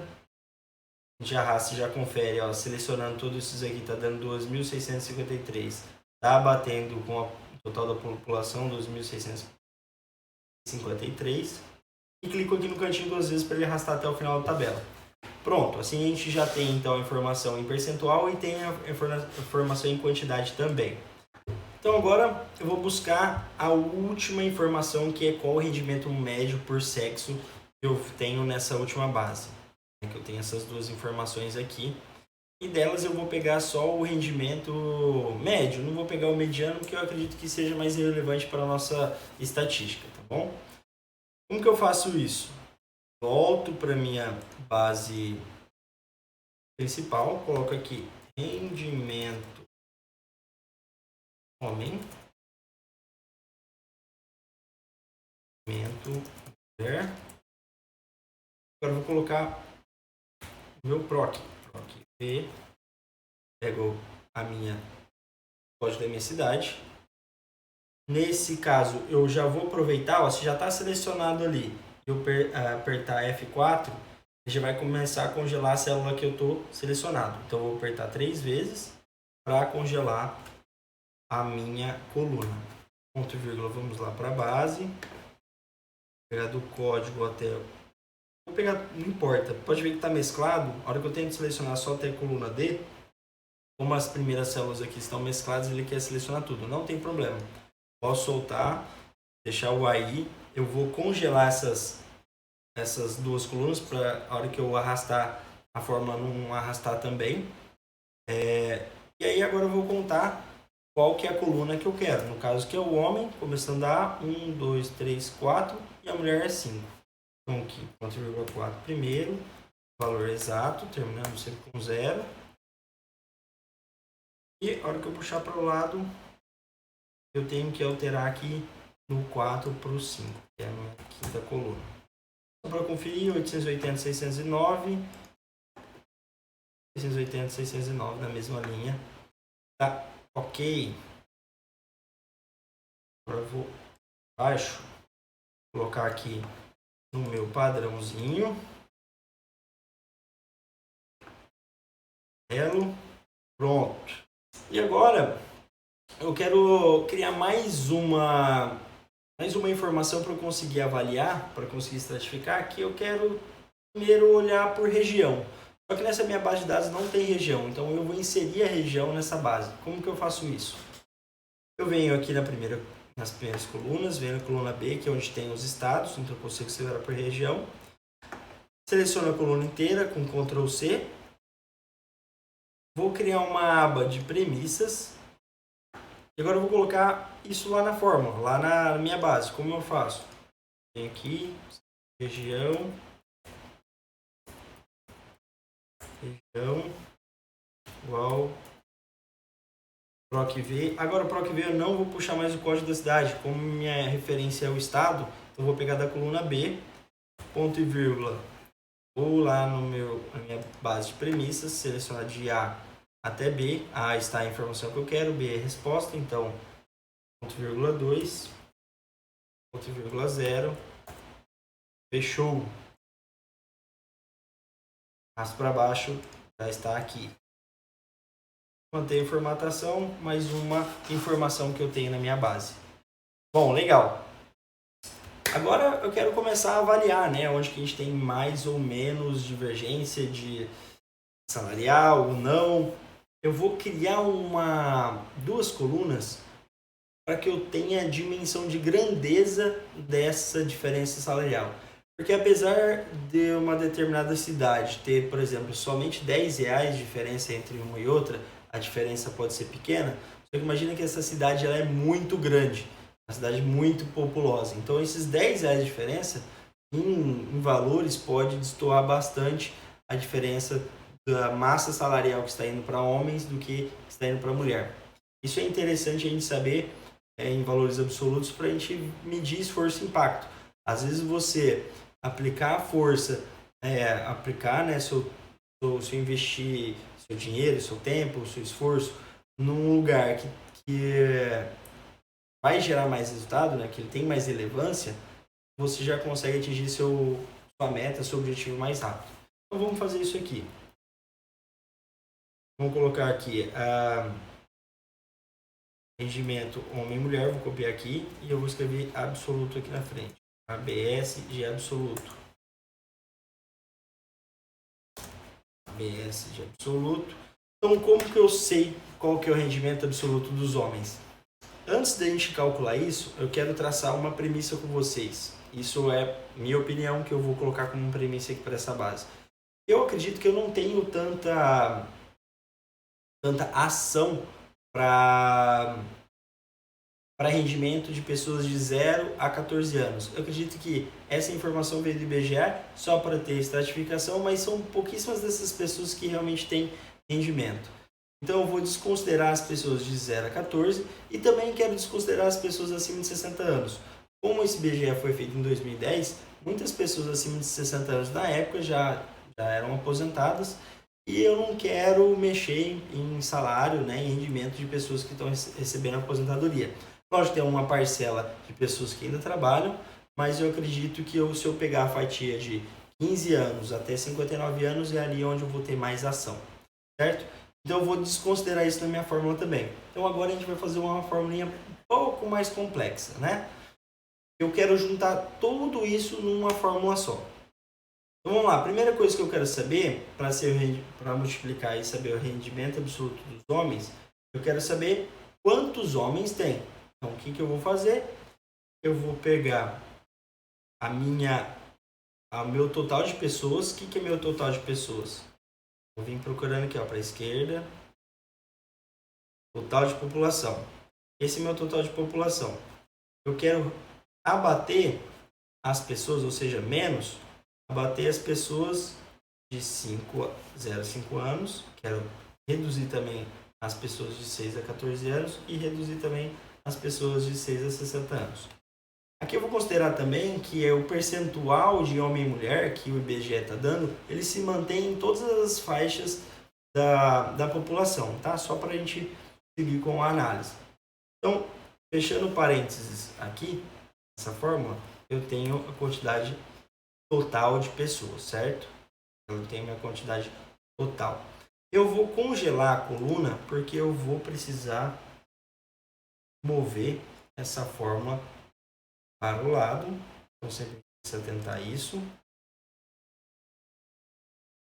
A gente arrasta e já confere, ó, selecionando todos esses aqui, está dando 2.653. Está batendo com o total da população, 2.653. E clico aqui no cantinho 2 vezes para ele arrastar até o final da tabela. Pronto, assim a gente já tem então a informação em percentual e tem a informação em quantidade também. Então agora eu vou buscar a última informação, que é qual o rendimento médio por sexo que eu tenho nessa última base. Que eu tenho essas duas informações aqui. E delas eu vou pegar só o rendimento médio, não vou pegar o mediano, porque eu acredito que seja mais relevante para a nossa estatística, tá bom? Como que eu faço isso? Volto para a minha base principal, coloco aqui rendimento homem, rendimento mulher. Agora eu vou colocar o meu PROC P, pego a minha código da minha cidade. Nesse caso, eu já vou aproveitar, ó, se já está selecionado ali, eu apertar F4, ele já vai começar a congelar a célula que eu estou selecionado. Então, eu vou apertar 3 vezes para congelar a minha coluna. Ponto e vírgula, vamos lá para a base. Vou pegar do código até... Vou pegar, não importa, pode ver que está mesclado. A hora que eu tenho que selecionar só até a coluna D, como as primeiras células aqui estão mescladas, ele quer selecionar tudo. Não tem problema. Posso soltar, deixar o AI. Eu vou congelar essas duas colunas para a hora que eu arrastar a fórmula não arrastar também. E aí agora eu vou contar qual que é a coluna que eu quero. No caso que é o homem, começando a 1, 2, 3, 4 e a mulher é 5. Então aqui, 4,4 primeiro, valor exato, terminando sempre com 0. E a hora que eu puxar para o lado, eu tenho que alterar aqui no 4 para o 5, que é a minha quinta coluna. Só para conferir, 880, 609. 680, 609 na mesma linha. Tá ok. Agora eu vou baixo. Vou colocar aqui no meu padrãozinho. Pronto. E agora eu quero criar mais uma informação para eu conseguir avaliar, para conseguir estratificar, que eu quero primeiro olhar por região. Só que nessa minha base de dados não tem região, então eu vou inserir a região nessa base. Como que eu faço isso? Eu venho aqui nas primeiras colunas, venho na coluna B, que é onde tem os estados, então eu consigo separar por região. Seleciono a coluna inteira com Ctrl C. Vou criar uma aba de premissas. E agora eu vou colocar isso lá na fórmula, lá na minha base. Como eu faço? Venho aqui, região, igual PROC-V. Agora o PROC-V eu não vou puxar mais o código da cidade, como minha referência é o estado, então eu vou pegar da coluna B, ponto e vírgula, vou lá na minha base de premissas, selecionar de A até B. A está a informação que eu quero, B é a resposta, então ponto vírgula 2, ponto vírgula 0, fechou. Passo para baixo, já está aqui. Mantenho a formatação, mais uma informação que eu tenho na minha base. Bom, legal. Agora eu quero começar a avaliar, né, onde que a gente tem mais ou menos divergência de salarial ou não. Eu vou criar duas colunas para que eu tenha a dimensão de grandeza dessa diferença salarial. Porque apesar de uma determinada cidade ter, por exemplo, somente R$10 de diferença entre uma e outra, a diferença pode ser pequena. Só que imagina que essa cidade ela é muito grande, uma cidade muito populosa. Então esses R$10 de diferença, em valores, pode destoar bastante a diferença da massa salarial que está indo para homens do que está indo para mulher. Isso é interessante a gente saber em valores absolutos para a gente medir esforço e impacto. Às vezes você aplicar a força, se investir seu dinheiro, seu tempo, seu esforço num lugar que vai gerar mais resultado, né, que ele tem mais relevância, você já consegue atingir sua meta, seu objetivo mais rápido. Então vamos fazer isso aqui. Vamos colocar aqui rendimento homem e mulher, vou copiar aqui e eu vou escrever absoluto aqui na frente. ABS de absoluto. ABS de absoluto. Então, como que eu sei qual que é o rendimento absoluto dos homens? Antes da gente calcular isso, eu quero traçar uma premissa com vocês. Isso é minha opinião, que eu vou colocar como premissa aqui para essa base. Eu acredito que eu não tenho tanta ação para rendimento de pessoas de 0 a 14 anos. Eu acredito que essa informação veio do IBGE só para ter estratificação, mas são pouquíssimas dessas pessoas que realmente têm rendimento. Então eu vou desconsiderar as pessoas de 0 a 14 e também quero desconsiderar as pessoas acima de 60 anos. Como esse IBGE foi feito em 2010, muitas pessoas acima de 60 anos na época já eram aposentadas e eu não quero mexer em salário, né, em rendimento de pessoas que estão recebendo aposentadoria. Lógico que tem uma parcela de pessoas que ainda trabalham, mas eu acredito que se eu pegar a fatia de 15 anos até 59 anos, é ali onde eu vou ter mais ação, certo? Então eu vou desconsiderar isso na minha fórmula também. Então agora a gente vai fazer uma formulinha um pouco mais complexa, né? Eu quero juntar tudo isso numa fórmula só. Então vamos lá, a primeira coisa que eu quero saber, para multiplicar e saber o rendimento absoluto dos homens, eu quero saber quantos homens tem. Então o que eu vou fazer? Eu vou pegar o meu total de pessoas. O que é meu total de pessoas? Vou vir procurando aqui para a esquerda. Total de população. Esse é meu total de população. Eu quero abater as pessoas, ou seja, abater as pessoas de 0 a 5 anos. Quero reduzir também as pessoas de 6 a 14 anos e reduzir também as pessoas de 6 a 60 anos. Aqui eu vou considerar também que é o percentual de homem e mulher que o IBGE está dando, ele se mantém em todas as faixas da população, tá? Só para a gente seguir com a análise. Então, fechando parênteses aqui, dessa fórmula, eu tenho a quantidade total de pessoas, certo? Eu tenho minha quantidade total. Eu vou congelar a coluna porque eu vou precisar mover essa fórmula para o lado. Então, sempre precisa atentar a isso.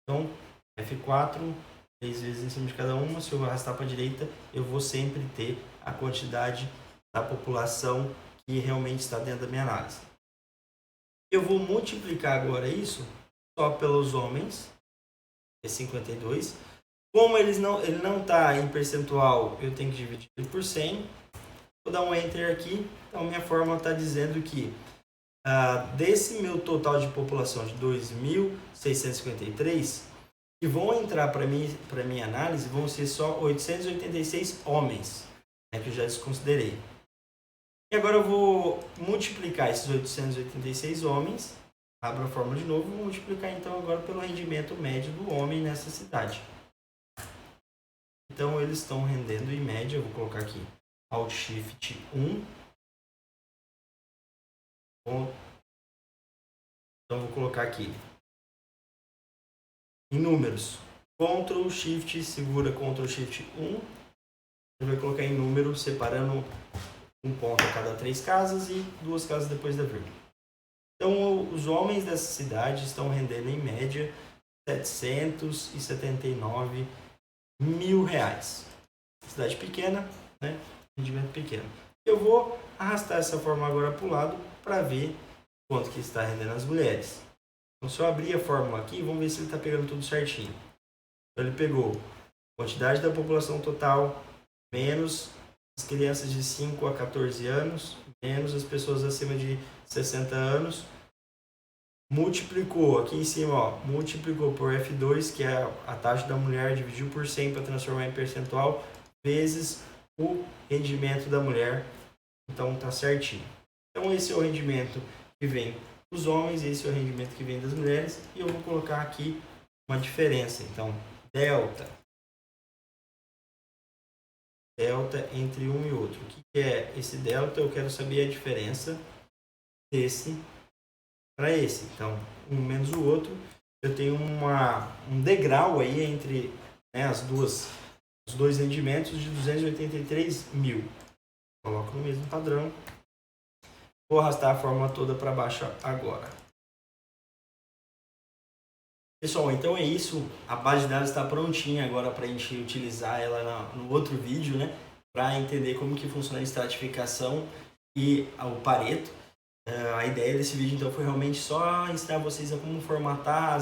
Então, F4, 3 vezes em cima de cada uma. Se eu arrastar para a direita, eu vou sempre ter a quantidade da população que realmente está dentro da minha análise. Eu vou multiplicar agora isso só pelos homens, é 52. Como ele não está em percentual, eu tenho que dividir por 100. Vou dar um Enter aqui. Então, minha fórmula está dizendo que desse meu total de população de 2.653, que vão entrar para minha análise, vão ser só 886 homens, né, que eu já desconsiderei. E agora eu vou multiplicar esses 886 homens, abro a fórmula de novo, vou multiplicar então agora pelo rendimento médio do homem nessa cidade. Então eles estão rendendo em média, eu vou colocar aqui Alt Shift 1. Então vou colocar aqui em números. Ctrl Shift, segura Ctrl Shift 1. Você vai colocar em número, separando um ponto a cada 3 casas e 2 casas depois da vírgula. Então os homens dessa cidade estão rendendo em média R$779 mil. Cidade pequena, né? Rendimento pequeno. Eu vou arrastar essa fórmula agora para o lado para ver quanto que está rendendo as mulheres. Então, se eu abrir a fórmula aqui, vamos ver se ele está pegando tudo certinho. Então, ele pegou a quantidade da população total, menos as crianças de 5 a 14 anos, menos as pessoas acima de 60 anos, multiplicou aqui em cima, ó, multiplicou por F2, que é a taxa da mulher, dividiu por 100 para transformar em percentual, vezes o rendimento da mulher. Então tá certinho. Então esse é o rendimento que vem dos homens, esse é o rendimento que vem das mulheres, e eu vou colocar aqui uma diferença. Então, delta entre um e outro. O que é esse delta? Eu quero saber a diferença desse para esse. Então, um menos o outro. Eu tenho um degrau aí entre, né, os dois rendimentos de 283 mil. Coloco no mesmo padrão. Vou arrastar a fórmula toda para baixo agora. Pessoal, então é isso. A base de dados está prontinha agora para a gente utilizar ela no outro vídeo, né? Para entender como que funciona a estratificação e o Pareto. A ideia desse vídeo então foi realmente só ensinar vocês a como formatar.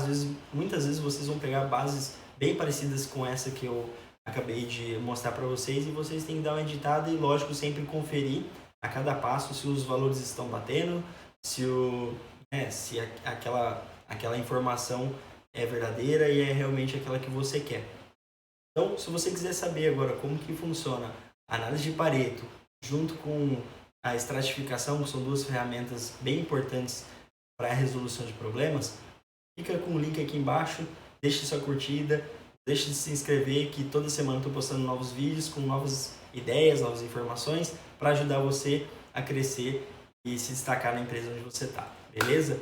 Muitas vezes vocês vão pegar bases bem parecidas com essa que eu acabei de mostrar para vocês, e vocês têm que dar uma editada e, lógico, sempre conferir a cada passo se os valores estão batendo, se aquela informação é verdadeira e é realmente aquela que você quer. Então, se você quiser saber agora como que funciona a análise de Pareto junto com a estratificação, que são duas ferramentas bem importantes para a resolução de problemas, fica com o link aqui embaixo, deixe sua curtida, deixe de se inscrever, que toda semana estou postando novos vídeos com novas ideias, novas informações para ajudar você a crescer e se destacar na empresa onde você está, beleza?